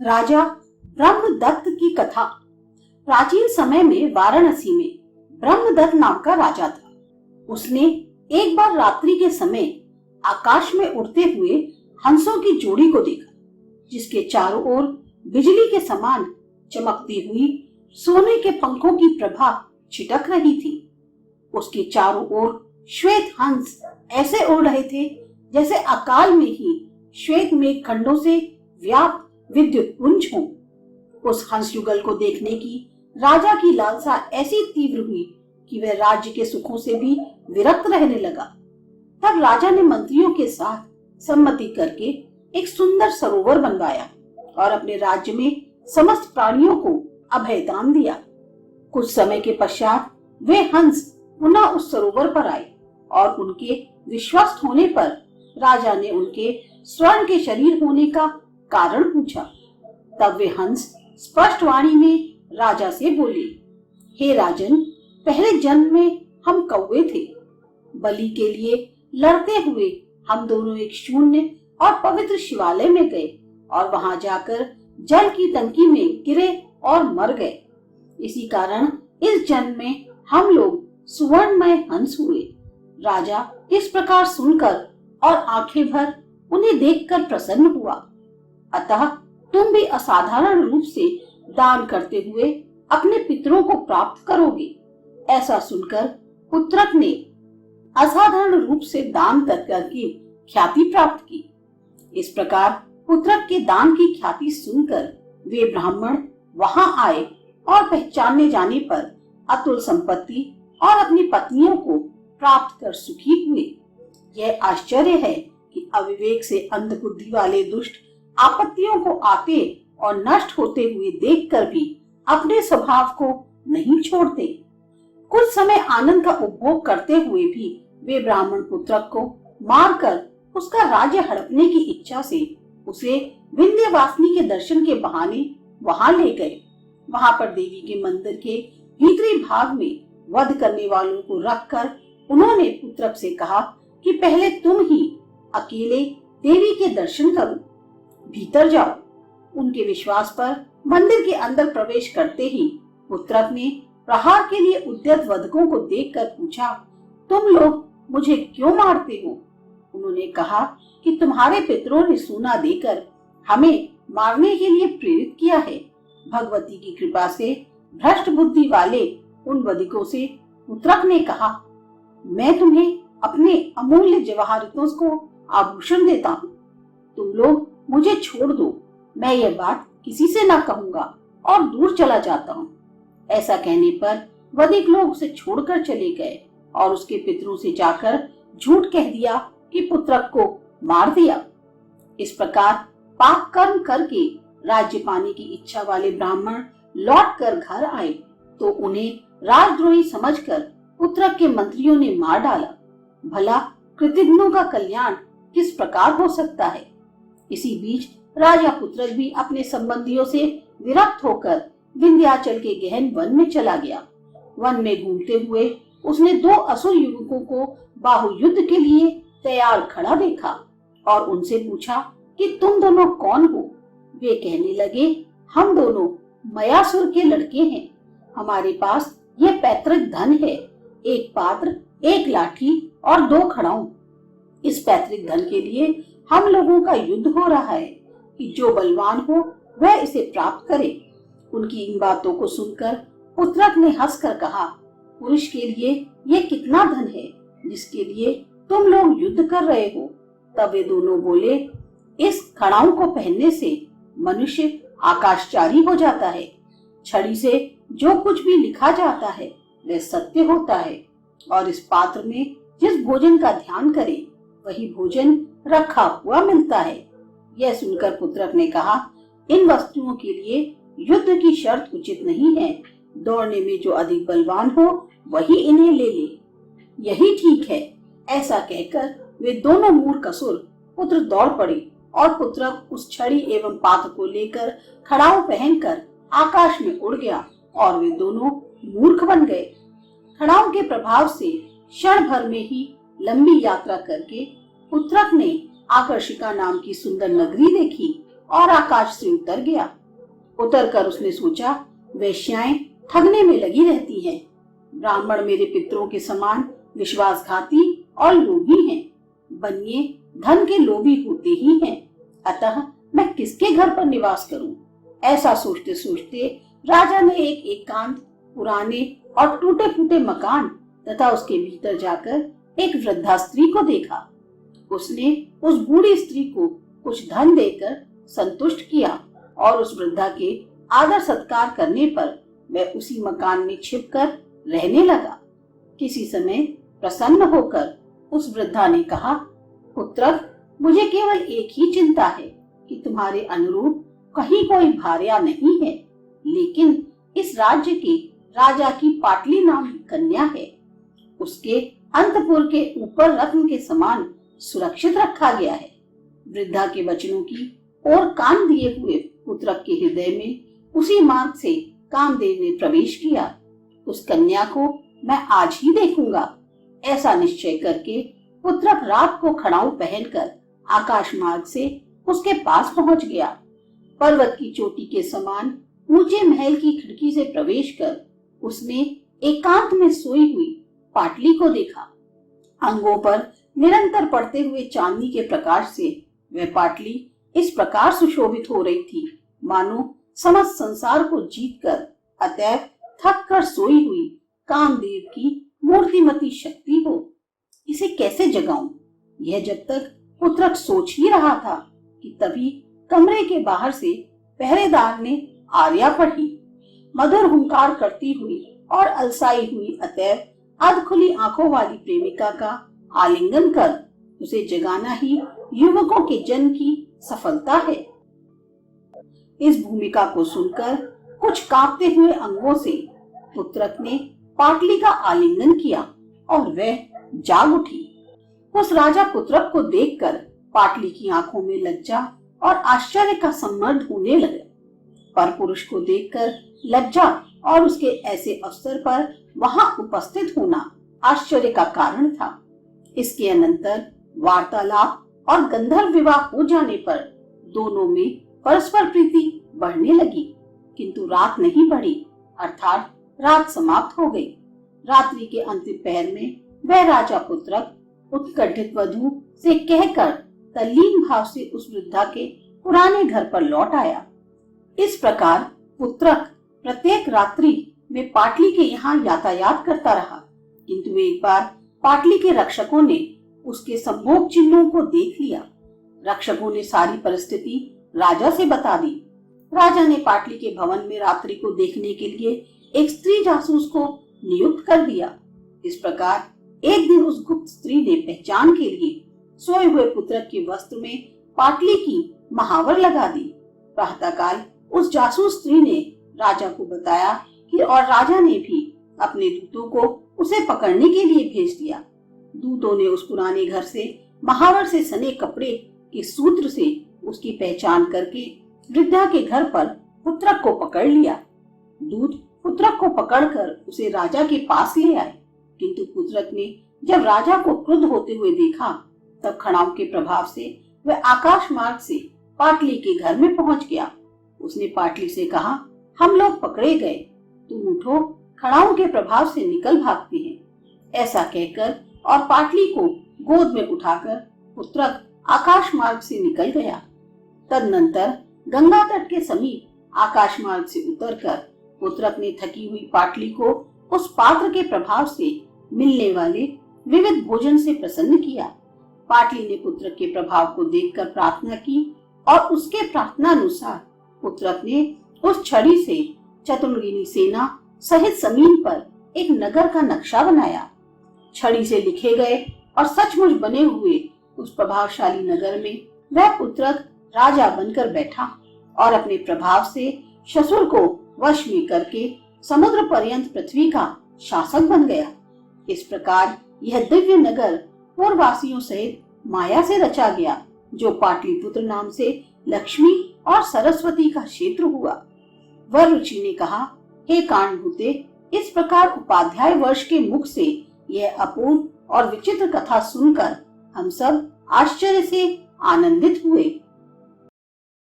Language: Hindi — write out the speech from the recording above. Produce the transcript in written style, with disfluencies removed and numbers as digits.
राजा ब्रह्मदत्त की कथा। प्राचीन समय में वाराणसी में ब्रह्मदत्त नाम का राजा था। उसने एक बार रात्रि के समय आकाश में उड़ते हुए हंसों की जोड़ी को देखा, जिसके चारों ओर बिजली के समान चमकती हुई सोने के पंखों की प्रभा छिटक रही थी। उसके चारों ओर श्वेत हंस ऐसे उड़ रहे थे जैसे अकाल में ही श्वेत मेघ खंडों से व्याप्त विद्युत पुंज हो। उस हंस युगल को देखने की राजा की लालसा ऐसी तीव्र हुई कि वह राज्य के सुखों से भी विरक्त रहने लगा। तब राजा ने मंत्रियों के साथ सम्मति करके एक सुंदर सरोवर बनवाया और अपने राज्य में समस्त प्राणियों को अभयदान दिया। कुछ समय के पश्चात वे हंस पुनः उस सरोवर पर आए और उनके विश्वस्त होने पर राजा ने उनके स्वर्ण के शरीर होने का कारण पूछा। तब वे हंस स्पष्ट वाणी में राजा से बोले, हे राजन, पहले जन्म में हम कौवे थे। बलि के लिए लड़ते हुए हम दोनों एक शून्य और पवित्र शिवालय में गए और वहां जाकर जल की टंकी में गिरे और मर गए। इसी कारण इस जन्म में हम लोग सुवर्णमय हंस हुए। राजा इस प्रकार सुनकर और आंखें भर उन्हें देखकर प्रसन्न हुआ। अतः तुम भी असाधारण रूप से दान करते हुए अपने पितरों को प्राप्त करोगे। ऐसा सुनकर पुत्रक ने असाधारण रूप से दान करके ख्याति प्राप्त की। इस प्रकार पुत्रक के दान की ख्याति सुनकर वे ब्राह्मण वहां आए और पहचानने जाने पर अतुल संपत्ति और अपनी पत्नियों को प्राप्त कर सुखी हुए। यह आश्चर्य है कि अविवेक से अंध बुद्धि वाले दुष्ट आपत्तियों को आते और नष्ट होते हुए देखकर भी अपने स्वभाव को नहीं छोड़ते। कुछ समय आनंद का उपभोग करते हुए भी वे ब्राह्मण पुत्रक को मारकर उसका राज्य हड़पने की इच्छा से उसे विंध्यवासिनी के दर्शन के बहाने वहां ले गए। वहां पर देवी के मंदिर के भीतरी भाग में वध करने वालों को रखकर उन्होंने पुत्रक से कहा कि पहले तुम ही अकेले देवी के दर्शन करो, भीतर जाओ। उनके विश्वास पर मंदिर के अंदर प्रवेश करते ही पुत्रक ने प्रहार के लिए उद्यत वधकों को देखकर पूछा, तुम लोग मुझे क्यों मारते हो? उन्होंने कहा कि तुम्हारे पितरों ने सोना देकर हमें मारने के लिए प्रेरित किया है। भगवती की कृपा से भ्रष्ट बुद्धि वाले उन वधिकों से पुत्रक ने कहा, मैं तुम्हें अपने अमूल्य जवाहरितों को आभूषण देता हूँ। तुम लोग मुझे छोड़ दो, मैं यह बात किसी से ना कहूँगा और दूर चला जाता हूँ। ऐसा कहने पर वधिक लोग उसे छोड़कर चले गए और उसके पितरों से जाकर झूठ कह दिया कि पुत्रक को मार दिया। इस प्रकार पाप कर्म करके राज्य पाने की इच्छा वाले ब्राह्मण लौट कर घर आए तो उन्हें राजद्रोही समझकर पुत्रक के मंत्रियों ने मार डाला। भला कृतघ्नों का कल्याण किस प्रकार हो सकता है? इसी बीच राजा पुत्रक भी अपने संबंधियों से विरक्त होकर विंध्याचल के गहन वन में चला गया। वन में घूमते हुए उसने दो असुर युवकों को बाहुयुद्ध के लिए तैयार खड़ा देखा और उनसे पूछा कि तुम दोनों कौन हो? वे कहने लगे, हम दोनों मयासुर के लड़के हैं। हमारे पास यह पैतृक धन है, एक पात्र, एक लाठी और 2 खड़ाऊ। इस पैतृक धन के लिए हम लोगों का युद्ध हो रहा है कि जो बलवान हो वह इसे प्राप्त करे। उनकी इन बातों को सुनकर पुत्रक ने हंसकर कहा, पुरुष के लिए यह कितना धन है जिसके लिए तुम लोग युद्ध कर रहे हो? तब वे दोनों बोले, इस खड़ाऊ को पहनने से मनुष्य आकाशचारी हो जाता है। छड़ी से जो कुछ भी लिखा जाता है वह सत्य होता है और इस पात्र में जिस भोजन का ध्यान करे वही भोजन रखा हुआ मिलता है। यह सुनकर पुत्रक ने कहा, इन वस्तुओं के लिए युद्ध की शर्त उचित नहीं है। दौड़ने में जो अधिक बलवान हो वही इन्हें ले ले, यही ठीक है। ऐसा कहकर वे दोनों मूर्ख असुर पुत्र दौड़ पड़े और पुत्रक उस छड़ी एवं पात्र को लेकर खड़ाऊ पहनकर आकाश में उड़ गया और वे दोनों मूर्ख बन गए। खड़ाऊ के प्रभाव से क्षण भर में ही लंबी यात्रा करके पुत्रक ने आकर्षिका नाम की सुंदर नगरी देखी और आकाश से उतर गया। उतरकर उसने सोचा, वेश्याएं ठगने में लगी रहती हैं। ब्राह्मण मेरे पितरों के समान विश्वासघाती और लोभी हैं। बनिए धन के लोभी होते ही हैं, अतः मैं किसके घर पर निवास करूं? ऐसा सोचते सोचते राजा ने एक एकांत, पुराने और टूटे फूटे मकान तथा उसके भीतर जाकर एक वृद्धा स्त्री को देखा। उसने उस बूढ़ी स्त्री को कुछ धन देकर संतुष्ट किया और उस वृद्धा के आदर सत्कार करने पर वह उसी मकान में छिपकर रहने लगा। किसी समय प्रसन्न होकर उस वृद्धा ने कहा, पुत्रक, मुझे केवल एक ही चिंता है कि तुम्हारे अनुरूप कहीं कोई भार्या नहीं है, लेकिन इस राज्य के राजा की पाटली नाम की कन्या है। उसके अंतपुर के ऊपर रत्न के समान सुरक्षित रखा गया है। वृद्धा के वचनों की ओर कान दिए हुए पुत्रक के हृदय में उसी मार्ग से कामदेव ने प्रवेश किया। उस कन्या को मैं आज ही देखूंगा। ऐसा निश्चय करके पुत्रक रात को खड़ाऊ पहनकर आकाश मार्ग से उसके पास पहुंच गया। पर्वत की चोटी के समान ऊंचे महल की खिड़की से प्रवेश कर उसने एकांत में सोई हुई पाटली को देखा। अंगों पर निरंतर पड़ते हुए चांदनी के प्रकाश से वह पाटली इस प्रकार सुशोभित हो रही थी मानो समस्त संसार को जीतकर अतएव थक कर सोई हुई कामदेव की मूर्तिमती शक्ति हो। इसे कैसे जगाऊं? यह जब तक पुत्रक सोच ही रहा था कि तभी कमरे के बाहर से पहरेदार ने आर्या पढ़ी। मधुर हुंकार करती हुई और अलसाई हुई अतएव अध खुली आंखों वाली प्रेमिका का आलिंगन कर उसे जगाना ही युवकों के जन्म की सफलता है। इस भूमिका को सुनकर कुछ कांपते हुए अंगों से पुत्रक ने पाटली का आलिंगन किया और वह जाग उठी। उस राजा पुत्रक को देखकर पाटली की आंखों में लज्जा और आश्चर्य का सम्मर्द होने लगे। पर पुरुष को देखकर लज्जा और उसके ऐसे अवसर पर वहां उपस्थित होना आश्चर्य का कारण था। इसके अनंतर वार्तालाप और गंधर्व विवाह हो जाने पर दोनों में परस्पर प्रीति बढ़ने लगी, किंतु रात नहीं बढ़ी, अर्थात रात समाप्त हो गई। रात्रि के अंतिम पहर में वह राजा पुत्रक उत्कंठित वधू से कहकर तल्लीन भाव से उस वृद्धा के पुराने घर पर लौट आया। इस प्रकार पुत्रक प्रत्येक रात्रि में पाटली के यहाँ यातायात करता रहा, किंतु एक बार पाटली के रक्षकों ने उसके संभोग चिन्हों को देख लिया। रक्षकों ने सारी परिस्थिति राजा से बता दी। राजा ने पाटली के भवन में रात्रि को देखने के लिए एक स्त्री जासूस को नियुक्त कर दिया। इस प्रकार एक दिन उस गुप्त स्त्री ने पहचान के लिए सोए हुए पुत्रक के वस्त्र में पाटली की महावर लगा दी। प्रातःकाल उस जासूस स्त्री ने राजा को बताया कि और राजा ने भी अपने दूतों को उसे पकड़ने के लिए भेज दिया। दूतों ने उस पुराने घर से महावर से सने कपड़े के सूत्र से उसकी पहचान करके वृद्धा के घर पर पुत्रक को पकड़ लिया। दूत पुत्रक को पकड़कर उसे राजा के पास ले आए, किंतु पुत्रक ने जब राजा को क्रुद्ध होते हुए देखा तब खड़ाऊ के प्रभाव से वह आकाश मार्ग से पाटली के घर में पहुंच गया। उसने पाटली से कहा, हम लोग पकड़े गए, तुम उठो, खड़ाऊ के प्रभाव से निकल भागते हैं। ऐसा कहकर और पाटली को गोद में उठाकर पुत्रक आकाश मार्ग से निकल गया। तदनंतर गंगा तट के समीप आकाश मार्ग से उतरकर पुत्रक ने थकी हुई पाटली को उस पात्र के प्रभाव से मिलने वाले विविध भोजन से प्रसन्न किया। पाटली ने पुत्रक के प्रभाव को देखकर प्रार्थना की और उसके प्रार्थना अनुसार पुत्रक ने उस छड़ी से चतुर्गिनी सेना सहित जमीन पर एक नगर का नक्शा बनाया। छड़ी से लिखे गए और सचमुच बने हुए उस प्रभावशाली नगर में वह पुत्रक राजा बनकर बैठा और अपने प्रभाव से ससुर को वश में करके समुद्र पर्यंत पृथ्वी का शासक बन गया। इस प्रकार यह दिव्य नगर पूर्ववासियों सहित माया से रचा गया, जो पाटलिपुत्र नाम से लक्ष्मी और सरस्वती का क्षेत्र हुआ। वररुचि ने कहा, हे कांडभूते, इस प्रकार उपाध्याय वर्ष के मुख से यह अपूर्व और विचित्र कथा सुनकर हम सब आश्चर्य से आनंदित हुए।